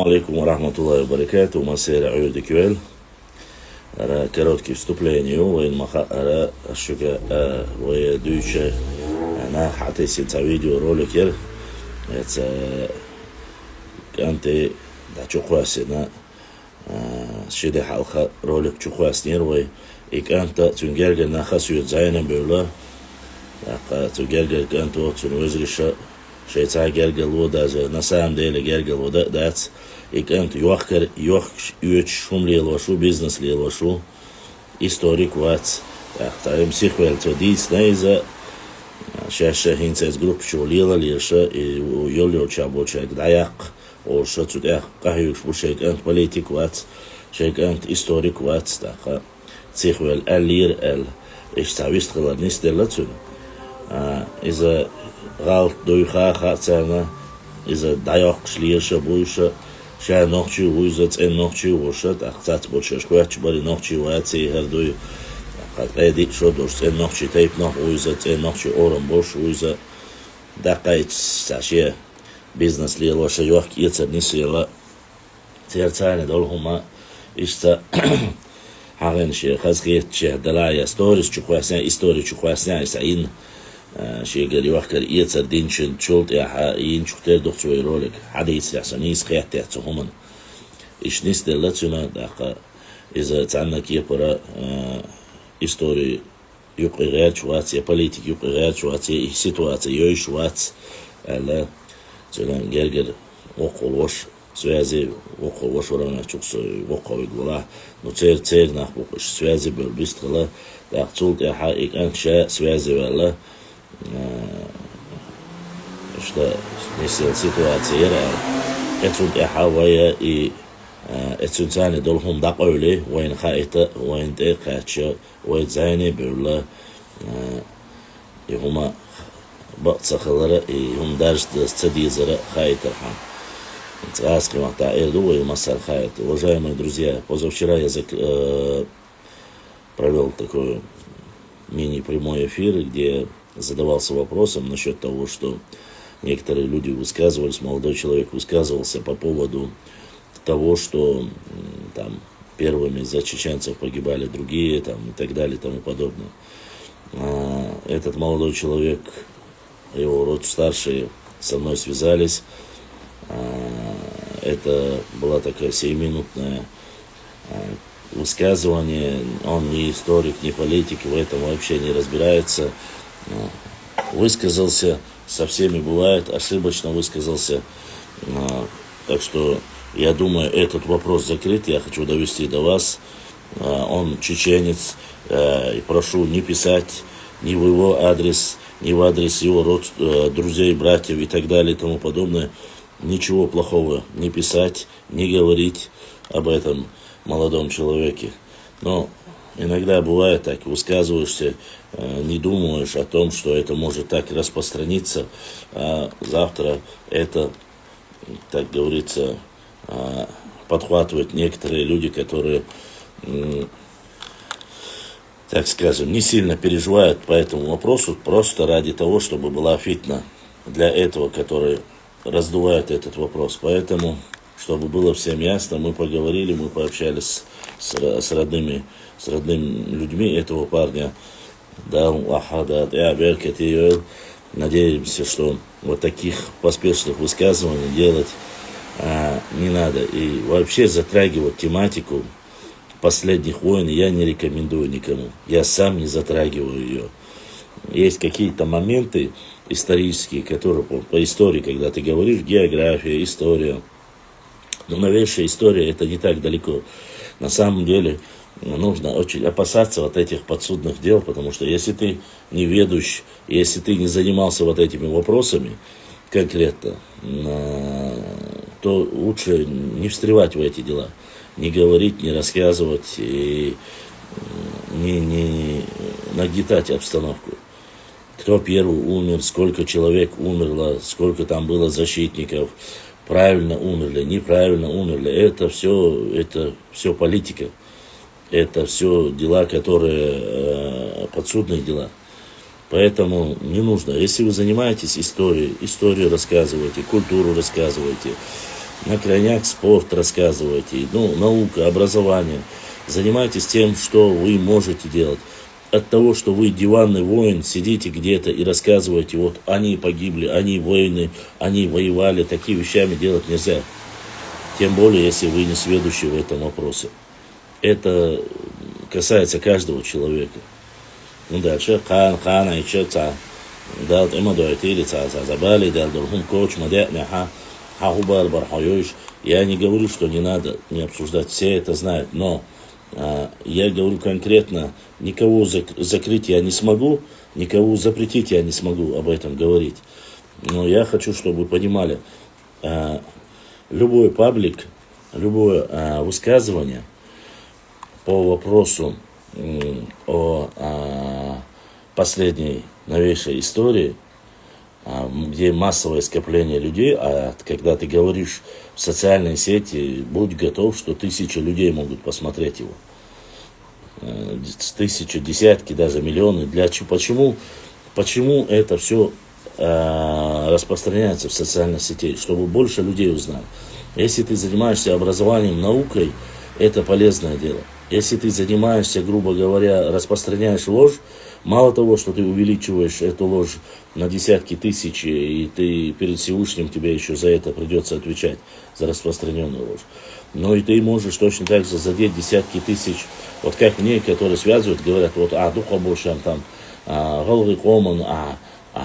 алейкум ва рахматуллахи ва баракату. Масера Аюда Кюэль. Короткое вступление. Войн маха шука вой дюче на хаты сельца видео роликер. Это канты да чухваси на шеде халха ролик чухвас нервой. И канта тюнгергер на хасует зайна бюрла. Тюнгергер канту цунвезриша. Шейца гергел вода на самом деле гергел вода дац и кант юахкер юах юч шум лелошу бизнес лелошу историк вац таим сихвел то дис нейза шаша хинцес групп шулила леша и йолё чабочек даяк орша цудях кахюш бушек ант политик вац шек ант историк вац таха сихвел алир эл иштавист кыларнис делацун иза Галт дуйха хацана иза даяк шлиеша буйша ша нохчи уйзац эн нохчи уша тахцац бочаш куач бали нохчи вацы хердуй хатеди шодош эн нохчи тейп нох уйзац эн нохчи орам бош уйза дакайч саше бизнес лелоша юах кица нисела терцане долхума ишта хагенши хазгетче далая сторис чухвасня историю чухвасня исаин شيء قال يوحكر يتصر دينشن شولت يا ين شختار دكتور شوي رولك حديث يحسن يسخيات تحتهم إيش نستدلتنا دقة إذا تعنا كي برا истории يبقى غير شوات يا политик يبقى غير شوات يا سيتوات يا شوات على تلان جرجر وقول وش связи وقول وش ورانا شخص وقول يقوله نصير نحبوش связи بالبستقلا دقتولت يا حقيقة أنشاء связи ولا что если ситуация это حوايا и это زاني دولهم دقولي وين خايته وين دقاتش وين زاني بيرلا يهما بتصخلره يهم درجة استديزره خايته Царский махта Эрду и Масар Хайт. Уважаемые друзья, позавчера я провел такой мини-прямой эфир, где задавался вопросом насчет того, что некоторые люди высказывались, молодой человек высказывался по поводу того, что там первыми за чеченцев погибали другие, там, и так далее, и тому подобное. Этот молодой человек, его род старшие со мной связались. Это была такая сиюминутная высказывание, он не историк, не политик, в этом вообще не разбирается. Высказался, со всеми бывает, ошибочно высказался. Так что я думаю, этот вопрос закрыт, я хочу довести до вас. Он чеченец, и прошу не писать ни в его адрес, ни в адрес его друзей, братьев и так далее и тому подобное. Ничего плохого не писать, не говорить об этом молодом человеке. Но иногда бывает так, высказываешься, не думаешь о том, что это может так распространиться, а завтра это, так говорится, подхватывают некоторые люди, которые, так скажем, не сильно переживают по этому вопросу, просто ради того, чтобы была фитна для этого, который раздувает этот вопрос. Поэтому, чтобы было всем ясно, мы поговорили, мы пообщались с родными людьми этого парня. Надеемся, что вот таких поспешных высказываний делать не надо. И вообще затрагивать тематику последних войн я не рекомендую никому. Я сам не затрагиваю ее. Есть какие-то моменты исторические, которые по истории, когда ты говоришь, география, история. Но новейшая история это не так далеко. На самом деле нужно очень опасаться вот этих подсудных дел, потому что если ты не ведущ, если ты не занимался вот этими вопросами конкретно, то лучше не встревать в эти дела, не говорить, не рассказывать и не нагнетать обстановку. Кто первый умер, сколько человек умерло, сколько там было защитников, правильно умерли, неправильно умерли. Это все политика. Это все дела, которые подсудные дела. Поэтому не нужно. Если вы занимаетесь историей, историю рассказываете, культуру рассказываете, На крайняк спорт рассказывайте, наука, образование. Занимайтесь тем, что вы можете делать. От того, что вы диванный воин, сидите где-то и рассказываете, вот они погибли, они воины, они воевали, такие вещами делать нельзя. Тем более, если вы не сведущий в этом вопросе. Это касается каждого человека. Дальше. Я не говорю, что не надо не обсуждать, все это знают, но я говорю конкретно, никого закрыть я не смогу, никого запретить я не смогу об этом говорить. Но я хочу, чтобы вы понимали, любой паблик, любое высказывание по вопросу о последней новейшей истории, где массовое скопление людей, а когда ты говоришь в социальной сети, будь готов, что 1000 людей могут посмотреть его. 1000, десятки, даже миллионы. Почему это все распространяется в социальных сетях? Чтобы больше людей узнали. Если ты занимаешься образованием, наукой, это полезное дело. Если ты занимаешься, грубо говоря, распространяешь ложь, мало того, что ты увеличиваешь эту ложь на десятки тысяч, и ты перед Всевышним тебе еще за это придется отвечать, за распространенную ложь. Но и ты можешь точно так же задеть десятки тысяч, вот как мне, которые связывают, говорят, вот, духа бошам там, галгы коман,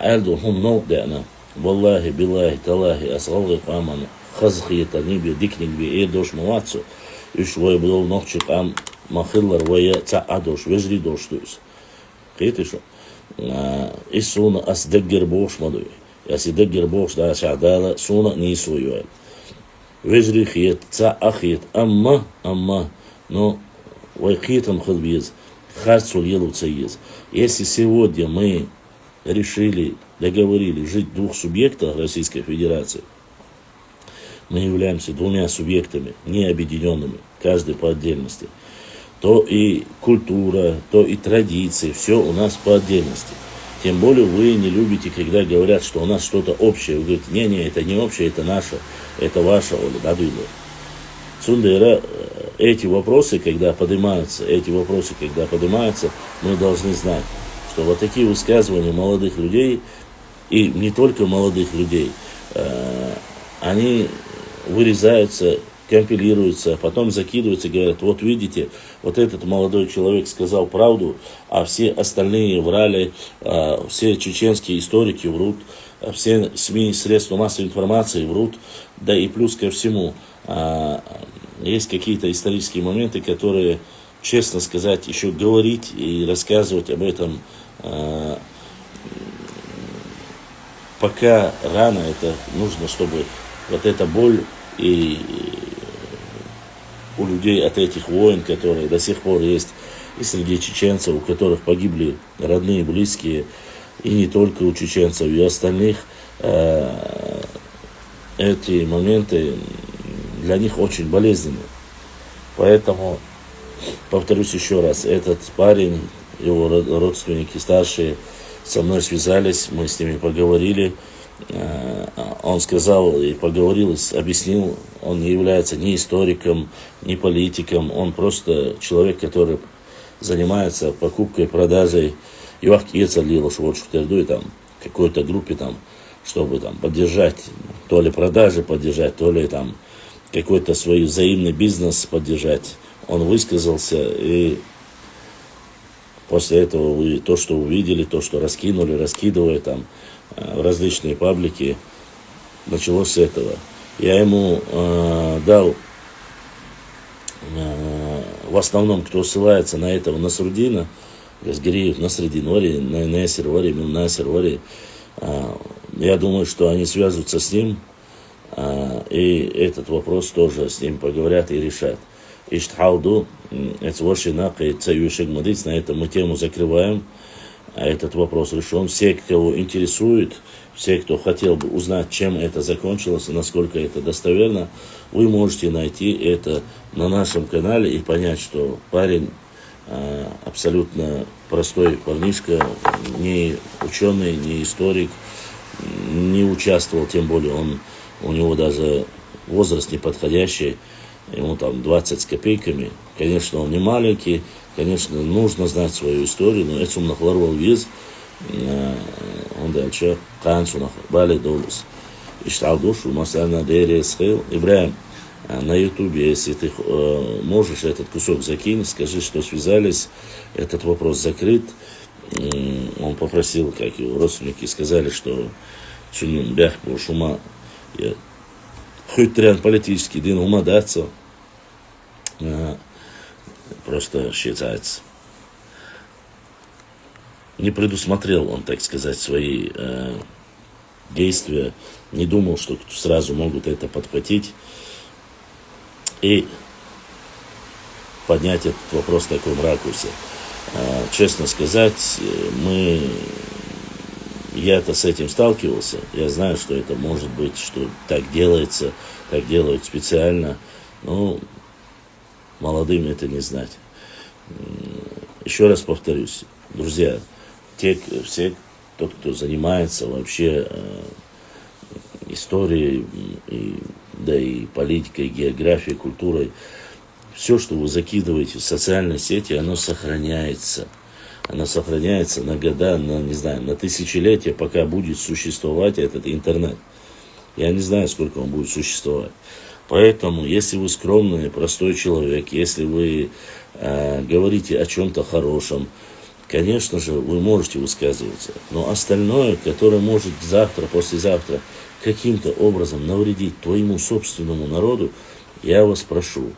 эльду хум ноудена, валлахи, биллахи, талахи, асгалгы коман, хазхи, тарниби, дикнигби, эйдош муацу, ишвой был ногчик махиллар, вая цаадош, вежри доштуюсь. Китишу. И суна асдеггер бош мадуй. Яси деггер бош да шадала суна не свою. Вежри хиет ца ахиет амма, но вайхитам хадбиз, харцул елу цаиз. Если сегодня мы решили, договорились жить в двух субъектах Российской Федерации, мы являемся двумя субъектами, не объединенными, каждый по отдельности, то и культура, то и традиции, все у нас по отдельности. Тем более вы не любите, когда говорят, что у нас что-то общее. Вы говорите, не, это не общее, это наше, это ваше, Цундера, эти вопросы, когда поднимаются, мы должны знать, что вот такие высказывания молодых людей, и не только молодых людей, они вырезаются, компилируются, потом закидываются, говорят, вот видите, вот этот молодой человек сказал правду, а все остальные врали, все чеченские историки врут, все СМИ, средства массовой информации врут, да и плюс ко всему, есть какие-то исторические моменты, которые, честно сказать, еще говорить и рассказывать об этом пока рано, это нужно, чтобы вот эта боль и у людей от этих войн, которые до сих пор есть и среди чеченцев, у которых погибли родные, близкие, и не только у чеченцев, и у остальных, эти моменты для них очень болезненны. Поэтому, повторюсь еще раз, этот парень, его родственники старшие со мной связались, мы с ними поговорили. Он сказал и поговорил, объяснил, он не является ни историком, ни политиком, он просто человек, который занимается покупкой, продажей какой-то группе там, чтобы там поддержать, то ли продажи поддержать, то ли там какой-то свой взаимный бизнес поддержать. Он высказался, и после этого вы то, что увидели, то, что раскидывая там в различные паблики, началось с этого. Я ему дал, в основном, кто ссылается на этого Насруддина, Газгириев, Насреддин Вари, Насер Вари, Насер Вари, я думаю, что они свяжутся с ним, и этот вопрос тоже с ним поговорят и решат. Иштхауду, это вашинак, и цаюшек мадиц, на этом мы тему закрываем. Этот вопрос решен. Все, кого интересует, все, кто хотел бы узнать, чем это закончилось и насколько это достоверно, вы можете найти это на нашем канале и понять, что парень абсолютно простой парнишка, не ученый, не историк, не участвовал, тем более у него даже возраст неподходящий, ему там 20 с копейками, конечно, он не маленький, конечно, нужно знать свою историю, но это нахлар валвиз, он дальше канцу бали долус. Иштал душу, масана дерия схил. Ибраим, на ютубе, если ты можешь этот кусок закинь, скажи, что связались, этот вопрос закрыт. Он попросил, как его родственники сказали, что чуним бях был шума, хоть трян политический дин ума даться, просто считается. Не предусмотрел он, так сказать, свои действия, не думал, что сразу могут это подхватить и поднять этот вопрос в таком ракурсе. Честно сказать, я-то с этим сталкивался, я знаю, что это может быть, что так делается, так делают специально, но молодым это не знать. Еще раз повторюсь, друзья, все, тот, кто занимается вообще историей, да и политикой, географией, культурой, все, что вы закидываете в социальные сети, оно сохраняется. Оно сохраняется на года, на тысячелетия, пока будет существовать этот интернет. Я не знаю, сколько он будет существовать. Поэтому, если вы скромный, простой человек, если вы говорите о чем-то хорошем, конечно же, вы можете высказываться. Но остальное, которое может завтра, послезавтра каким-то образом навредить твоему собственному народу, я вас прошу,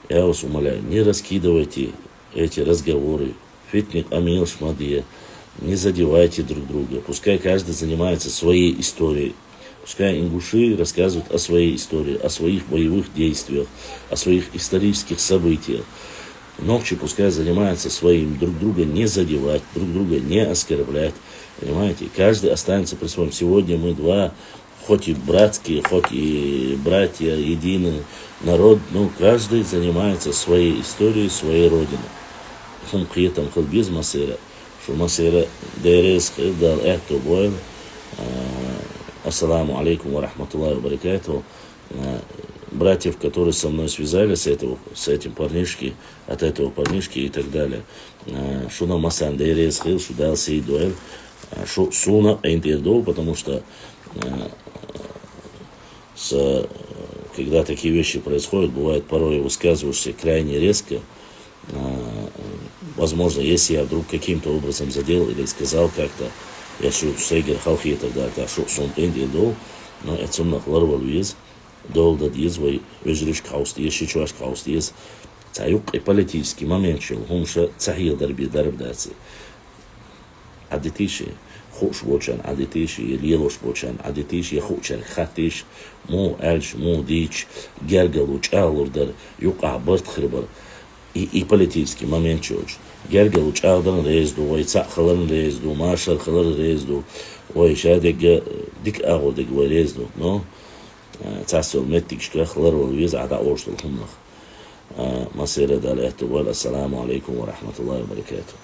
я вас умоляю, не раскидывайте эти разговоры. Фитник амил шмадия. Не задевайте друг друга. Пускай каждый занимается своей историей. Пускай ингуши рассказывают о своей истории, о своих боевых действиях, о своих исторических событиях. Ногчи пускай занимаются своим, друг друга не задевать, друг друга не оскорблять. Понимаете? Каждый останется при своем. Сегодня мы два, хоть и братские, хоть и братья, единый народ, но каждый занимается своей историей, своей родиной. Хункиетам хылбиз масера, что масера дерез хылдал эхту бойл. Ассаламу алейкум ва рахматуллахи ва баракатуху. Братьев, которые со мной связались, с этим парнишки, от этого парнишки и так далее. Шуна масан дерез хыл, шудал сей дуэль. Суна эйнтедол, потому что когда такие вещи происходят, бывает порой высказываешься крайне резко. Возможно, если я вдруг каким-то образом задел или сказал как-то, я шут сейгер халхи и так далее, шут сон эйнтедол, но это сумнах ларвал виз, дол дад езвой вежриш кауст, еши чуваш кауст ез, цаюк и политический момент чел, хумша цахил дарби дарбдаци. عدتيش خوش بوچن عدتيش يليلوش بوچن عدتيش يخوچن خاتيش مو ألش مو ديش гергелуч алурдар юқа бырт хрбар и политический момент чоч гергелуч алдан резду ой цахлан резду машар хлар резду ой шадег дик агодег ой резду но цасол метик шка хлар виз ада орштул хумнах масера далехту ва ассаламу алейкум ва рахматуллахи ва баракатуху.